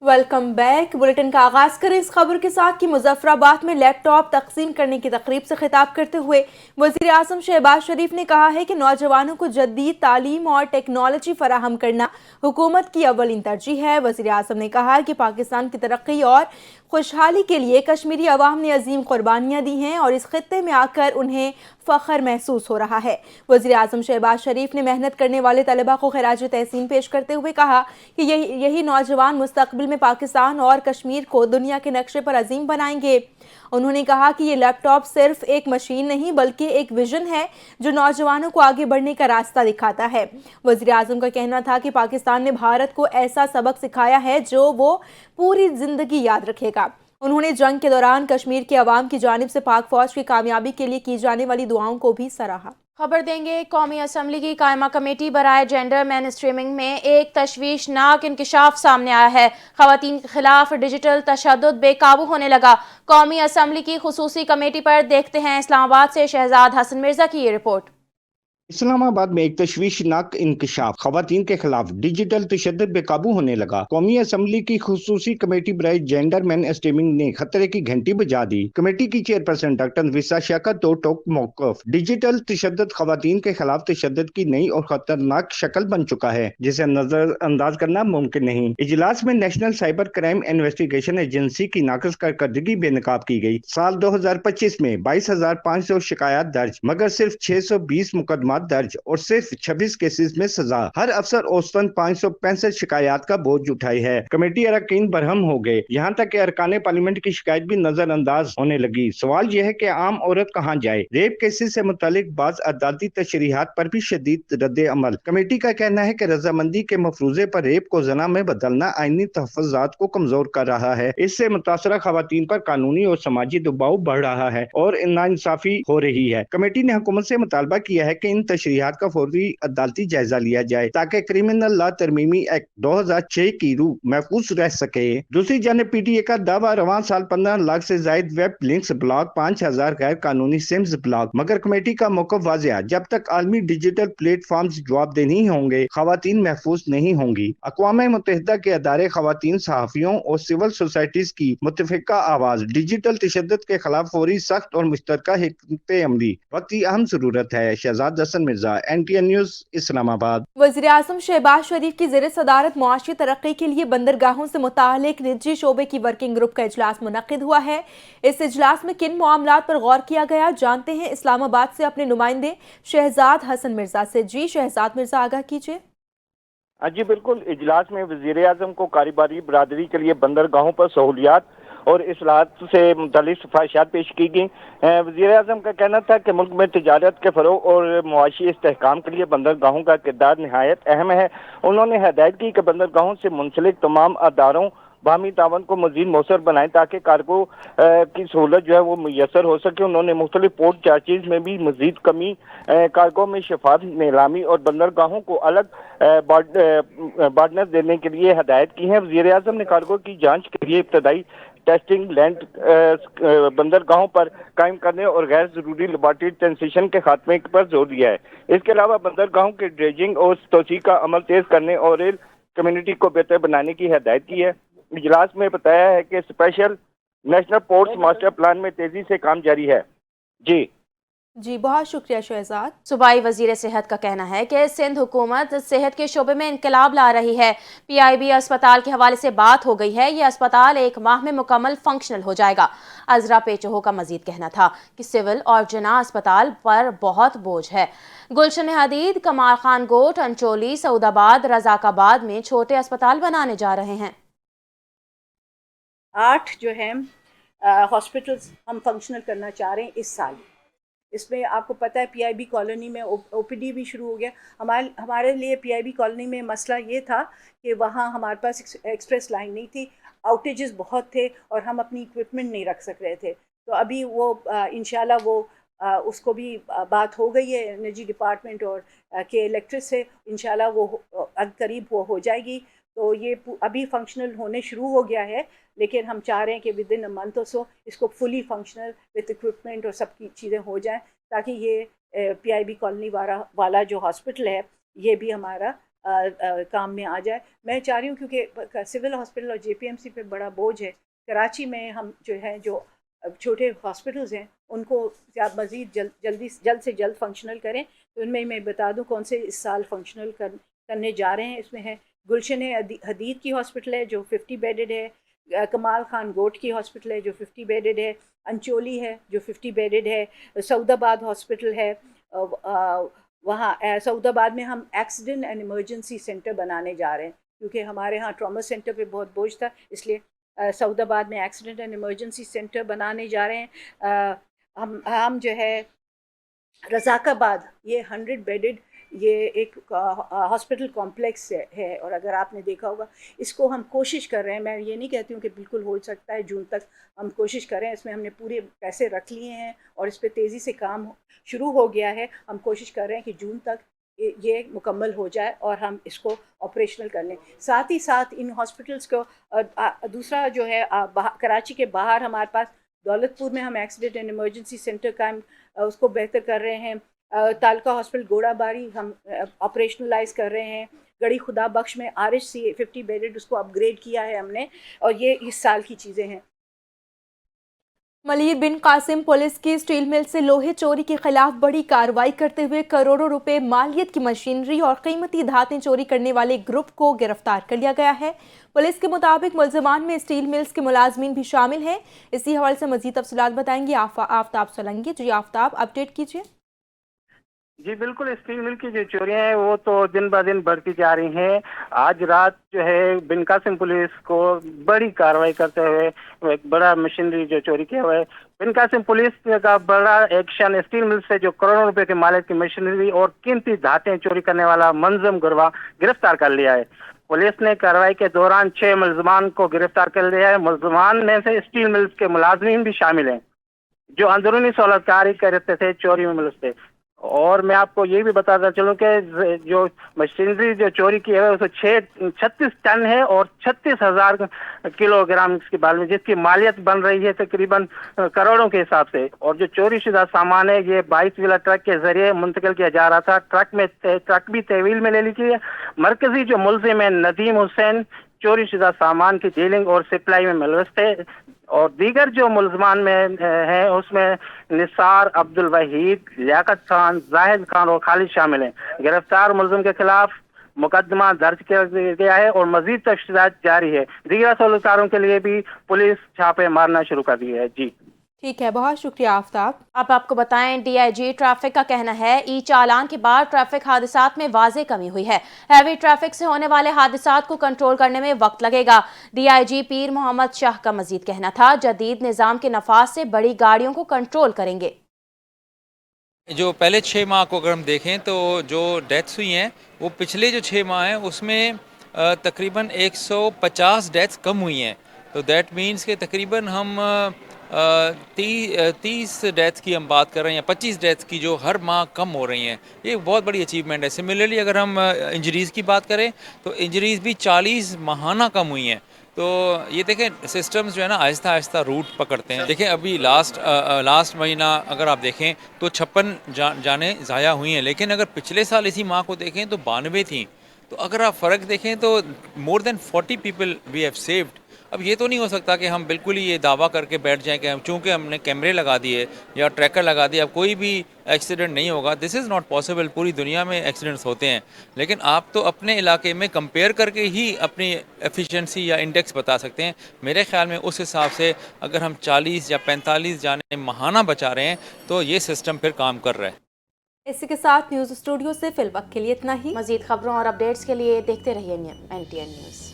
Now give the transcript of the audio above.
Welcome back. Bulletin का आगाज करें इस खबर के साथ कि मुजफ्फराबाद में लैपटॉप तकसीम करने की तकरीब से खिताब करते हुए वजीर आजम शहबाज शरीफ ने कहा है कि नौजवानों को जदीद तालीम और टेक्नोलॉजी फराहम करना हुकूमत की अव्वलीन तरजीह है। वजीर आजम ने कहा कि पाकिस्तान की तरक्की और खुशहाली के लिए कश्मीरी अवाम ने अजीम कुर्बानियाँ दी हैं और इस खित्ते में आकर उन्हें फ़ख्र महसूस हो रहा है। वज़ीर आज़म शहबाज शरीफ ने मेहनत करने वाले तलबा को खिराज तहसीन पेश करते हुए कहा कि यही नौजवान मुस्तक़बिल में पाकिस्तान और कश्मीर को दुनिया के नक्शे पर अजीम बनाएंगे। उन्होंने कहा कि ये लैपटॉप सिर्फ एक मशीन नहीं बल्कि एक विजन है जो नौजवानों को आगे बढ़ने का रास्ता दिखाता है। वज़ीर आज़म का कहना था कि पाकिस्तान ने भारत को ऐसा सबक सिखाया है जो वो पूरी जिंदगी याद रखेगा। उन्होंने जंग के दौरान कश्मीर के अवाम की जानिब से पाक फौज की कामयाबी के लिए की जाने वाली दुआओं को भी सराहा। खबर देंगे कौमी असम्बली की कायमा कमेटी बराए जेंडर मैन स्ट्रीमिंग में एक तशवीशनाक इंकशाफ सामने आया है। खवातीन के खिलाफ डिजिटल तशद्दुद बेकाबू होने लगा। कौमी असम्बली की खुसूसी कमेटी पर देखते हैं इस्लामाबाद से शहजाद हसन मिर्जा की ये रिपोर्ट। इस्लामाबाद में एक तशवीशनाक इंकशाफ, खवातीन के खिलाफ डिजिटल तशद्दुद बेकाबू होने लगा। कौमी असम्बली की खुसूसी कमेटी बराए जेंडर मैन स्ट्रीमिंग ने खतरे की घंटी बजा दी। कमेटी की चेयरपर्सन डॉक्टर नफीसा शौकत दो टोक मौक़िफ़। डिजिटल तशद्दुद खवातीन के खिलाफ तशद्दुद की नई और खतरनाक शक्ल बन चुका है जिसे नजरअंदाज करना मुमकिन नहीं। इजलास में national cyber crime investigation agency की नाक़िस कारकर्दगी बेनकाब की गई। साल 2025 में 22,500 शिकायत दर्ज, मगर सिर्फ 620 मुकदमा दर्ज और सिर्फ 26 केसेस में सजा। हर अफसर औसतन 565 शिकायत का बोझ उठाई है। कमेटी अरकान बरहम हो गए, यहाँ तक कि अरकान पार्लियामेंट की शिकायत भी नजरअंदाज होने लगी। सवाल यह है कि आम औरत कहाँ जाए। रेप केसेस से मुतालिक बाज अदालती तशरीहात पर भी शदीद रद्द अमल। कमेटी का कहना है कि रजामंदी के मफरूजे पर रेप को जना में बदलना आईनी तहफ़्फ़ुज़ात को कमजोर कर रहा है। इससे मुतासरा खवातीन पर कानूनी और समाजी दबाव बढ़ रहा है और नाइंसाफी हो रही है। कमेटी ने हुकूमत से मुतालबा किया है कि इन तशरीहात का फौरी अदालती जायजा लिया जाए ताकि क्रिमिनल लॉ तरमीमी एक्ट 2006 की रूह महफूज रह सके। दूसरी जानिब PTA का दावा, रवां साल 15 लाख से जायद वेब लिंक्स ब्लॉक, 5,000 गैर कानूनी सिम्स ब्लॉक। मगर कमेटी का मौक़िफ़ वाज़ेह, जब तक आलमी डिजिटल प्लेटफॉर्म जवाबदेह नहीं होंगे खवातीन महफूज नहीं होंगी। अक़वाम मुत्तहिदा के अदारे खवातीन सहाफ़ियों और सिविल सोसाइटीज की मुत्तफ़िक़ा आवाज़ डिजिटल तशद्दुद के खिलाफ फौरी सख्त और मुश्तरका हिकमत अमली वक्त की अहम जरूरत है। Shahzad Hasan Mirza, NTN news, Islamabad. वज़ीर आज़म शहबाज शरीफ की ज़ेर सदारत मुआशी तरक्की के लिए बंदरगाहों से मुतालिक निजी शोबे की वर्किंग ग्रुप का इजलास मुनक्किद हुआ है। इस इजलास में किन मामलात पर गौर किया गया, जानते हैं इस्लामाबाद से अपने नुमाइंदे शहजाद हसन मिर्जा से। जी शहजाद मिर्जा, आगाह कीजिए। जी बिल्कुल, इजलास में वज़ीर आज़म को कारोबारी बरादरी के लिए बंदरगाहों पर सहूलियात और इस्लाहत से मुतालिक सिफारिशात पेश की गई। वज़ीर आज़म का कहना था कि मुल्क में तिजारत के फ़रोग़ और मुआशी इस्तेहकाम के लिए बंदरगाहों का किरदार निहायत अहम है। उन्होंने हदायत की कि बंदरगाहों से मुंसलिक तमाम अदारों बाहमी तावन को मज़ीद मौसर बनाएं ताकि कार्गो की सहूलत जो है वो मुयसर हो सके। उन्होंने मुख्तलिफ पोर्ट चार्जेज में भी मज़ीद कमी, कार्गो में शफाफ नीलामी और बंदरगाहों को अलग बार्डनर देने के लिए हदायत की है। वज़ीर आज़म ने कार्गो की जांच के लिए इब्तदाई टेस्टिंग लैंड बंदरगाहों पर कायम करने और गैर जरूरी लेबॉर्टरी ट्रांजिशन के खात्मे पर जोर दिया है। इसके अलावा बंदरगाहों के ड्रेजिंग और तोसी का अमल तेज करने और रेल कम्युनिटी को बेहतर बनाने की हदायत की है। इजलास में बताया है कि special national ports master plan में तेजी से काम जारी है। जी बहुत शुक्रिया शहजाद। सूबाई वजीर सेहत का कहना है कि सिंध हुकूमत सेहत के शोबे में इनकलाब ला रही है। PIB अस्पताल के हवाले से बात हो गई है। ये अस्पताल 1 माह में मुकम्मल फंक्शनल हो जाएगा। अजरा पेचहो का मजीद कहना था कि सिविल और जना अस्पताल पर बहुत बोझ है। गुलशन हदीद, कमाल खान गोट, अंचोली, सऊदाबाद, रजाकाबाद में छोटे अस्पताल बनाने जा रहे हैं। 8 जो है हॉस्पिटल्स हम फंक्शनल करना चाह रहे हैं इस साल। इसमें आपको पता है PIB कॉलोनी में OPD भी शुरू हो गया। हमारे लिए PIB कॉलोनी में मसला ये था कि वहाँ हमारे पास एक्सप्रेस लाइन नहीं थी, आउटेजेस बहुत थे और हम अपनी इक्विपमेंट नहीं रख सक रहे थे। तो अभी वो इंशाल्लाह वो उसको भी बात हो गई है एनर्जी डिपार्टमेंट और के इलेक्ट्रिक से, इंशाल्लाह वो करीब वो हो जाएगी। तो ये अभी फंक्शनल होने शुरू हो गया है, लेकिन हम चाह रहे हैं कि विद इन अ मंथ और सो इसको फुली फंक्शनल विद इक्विपमेंट और सब की चीज़ें हो जाएं ताकि ये PIB कॉलोनी वाला जो हॉस्पिटल है ये भी हमारा کام میں آ جائے. میں چاہ رہی ہوں کیونکہ سول ہاسپٹل اور JPMC پہ بڑا بوجھ ہے. کراچی میں ہم جو چھوٹے ہاسپٹلز ہیں ان کو مزید جلد سے جلد فنکشنل کریں. تو ان میں میں بتا دوں کون سے اس سال فنکشنل کرنے جا رہے ہیں. اس میں ہے گلشن حدید کی ہاسپٹل ہے جو 50 بیڈڈ ہے. کمال خان گوٹ کی ہاسپٹل ہے جو 50 بیڈڈ ہے. انچولی ہے جو 50 بیڈڈ ہے. سعود آباد ہاسپٹل ہے. وہاں سعود آباد میں ہم ایکسیڈنٹ اینڈ ایمرجنسی سینٹر بنانے جا رہے ہیں کیونکہ ہمارے ہاں ٹراما سینٹر پہ بہت بوجھ تھا. اس لیے سعود آباد میں ایکسیڈنٹ اینڈ ایمرجنسی سینٹر بنانے جا رہے ہیں. ہم جو ہے رزاق آباد یہ 100 بیڈڈ یہ ایک ہاسپٹل کمپلیکس ہے اور اگر آپ نے دیکھا ہوگا اس کو ہم کوشش کر رہے ہیں. میں یہ نہیں کہتی ہوں کہ بالکل ہو سکتا ہے جون تک, ہم کوشش کر رہے ہیں. اس میں ہم نے پورے پیسے رکھ لیے ہیں اور اس پہ تیزی سے کام شروع ہو گیا ہے. ہم کوشش کر رہے ہیں کہ جون تک یہ مکمل ہو جائے اور ہم اس کو آپریشنل کر لیں. ساتھ ہی ساتھ ان ہاسپٹلس کو دوسرا جو ہے کراچی کے باہر ہمارے پاس دولت پور میں ہم ایکسیڈنٹ اینڈ ایمرجنسی سینٹر کا اس کو بہتر کر رہے ہیں. تالکہ ہاسپٹل گوڑا باری ہم آپریشنلائز کر رہے ہیں. گڑی خدا بخش میں RHC 50 بیڈڈ اس کو اپ گریڈ کیا ہے ہم نے اور یہ اس سال کی چیزیں ہیں. ملیر بن قاسم پولیس کی سٹیل مل سے لوہے چوری کے خلاف بڑی کارروائی کرتے ہوئے کروڑوں روپے مالیت کی مشینری اور قیمتی دھاتیں چوری کرنے والے گروپ کو گرفتار کر لیا گیا ہے. پولیس کے مطابق ملزمان میں سٹیل ملز کے ملازمین بھی شامل ہیں. اسی حوالے سے مزید تفصیلات بتائیں گے آفتاب سولنگی. جی آفتاب, اپڈیٹ کیجیے. جی بالکل, اسٹیل مل کی جو چوریاں ہیں وہ تو دن بہ دن بڑھتی جا رہی ہیں. آج رات جو ہے بن قاسم پولیس کو بڑی کارروائی کرتے ہوئے ایک بڑا مشینری جو چوری کیا ہوا ہے. بن قاسم پولیس کا بڑا ایکشن اسٹیل مل سے جو کروڑوں روپے کے مالیت کی مشینری اور قیمتی دھاتیں چوری کرنے والا منظم گروہ گرفتار کر لیا ہے. پولیس نے کارروائی کے دوران 6 ملزمان کو گرفتار کر لیا ہے. ملزمان میں سے اسٹیل ملز کے ملازمین بھی شامل ہیں جو اندرونی سہولت کاری کرتے تھے چوری میں ملز تھے. اور میں آپ کو یہ بھی بتاتا چلوں کہ جو مشینری جو چوری کی ہے اسے 36 ٹن ہے اور 36,000 کلو گرام اس کی بال میں, جس کی مالیت بن رہی ہے تقریباً کروڑوں کے حساب سے. اور جو چوری شدہ سامان ہے یہ 22 ویلر ٹرک کے ذریعے منتقل کیا جا رہا تھا. ٹرک بھی تحویل میں لے لی گئی ہے. مرکزی جو ملزم ہے ندیم حسین چوری شدہ سامان کی ڈیلنگ اور سپلائی میں ملوث تھے. اور دیگر جو ملزمان میں ہیں اس میں نثار, عبد الوحید, لیاقت خان, زاہد خان اور خالد شامل ہیں. گرفتار ملزم کے خلاف مقدمہ درج کیا گیا ہے اور مزید تفتیشات جاری ہے. دیگر سہولتکاروں کے لیے بھی پولیس چھاپے مارنا شروع کر دی ہے. جی ٹھیک ہے, بہت شکریہ آفتاب. اب آپ کو بتائیں DIG ٹریفک کا کہنا ہے ای چالان کے بعد ٹریفک حادثات میں واضح کمی ہوئی ہے. ہیوی ٹریفک سے ہونے والے حادثات کو کنٹرول کرنے میں وقت لگے گا. DIG پیر محمد شاہ کا مزید کہنا تھا جدید نظام کے نفاذ سے بڑی گاڑیوں کو کنٹرول کریں گے. جو پہلے 6 ماہ کو اگر ہم دیکھیں تو جو ڈیتھس ہوئی ہیں وہ پچھلے جو 6 ماہ ہیں اس میں تقریباً 150 ڈیتھس کم ہوئی ہیں. تو دیٹ مینس کہ تقریباً ہم 30 ڈیتھ کی ہم بات کر رہے ہیں یا 25 ڈیتھ کی جو ہر ماہ کم ہو رہی ہیں. یہ بہت بڑی اچیومنٹ ہے. سملرلی اگر ہم انجریز کی بات کریں تو انجریز بھی 40 ماہانہ کم ہوئی ہیں. تو یہ دیکھیں سسٹمز جو ہے نا آہستہ آہستہ روٹ پکڑتے ہیں. دیکھیں ابھی لاسٹ مہینہ اگر آپ دیکھیں تو 56 جانیں ضائع ہوئی ہیں, لیکن اگر پچھلے سال اسی ماہ کو دیکھیں تو 92 تھیں. تو اگر آپ فرق دیکھیں تو مور دین 40 پیپل وی ہیو سیوڈ. اب یہ تو نہیں ہو سکتا کہ ہم بالکل ہی یہ دعویٰ کر کے بیٹھ جائیں کہ چونکہ ہم نے کیمرے لگا دیے یا ٹریکر لگا دیا اب کوئی بھی ایکسیڈنٹ نہیں ہوگا. دس از ناٹ پاسبل. پوری دنیا میں ایکسیڈنٹس ہوتے ہیں, لیکن آپ تو اپنے علاقے میں کمپیئر کر کے ہی اپنی ایفیشنسی یا انڈیکس بتا سکتے ہیں. میرے خیال میں اس حساب سے اگر ہم 40 یا 45 جانے ماہانہ بچا رہے ہیں تو یہ سسٹم پھر کام کر رہا ہے. اسی کے ساتھ نیوز اسٹوڈیو سے فی الوقت کے لیے اتنا ہی. مزید خبروں اور اپڈیٹس کے لیے دیکھتے رہیے NTN نیوز.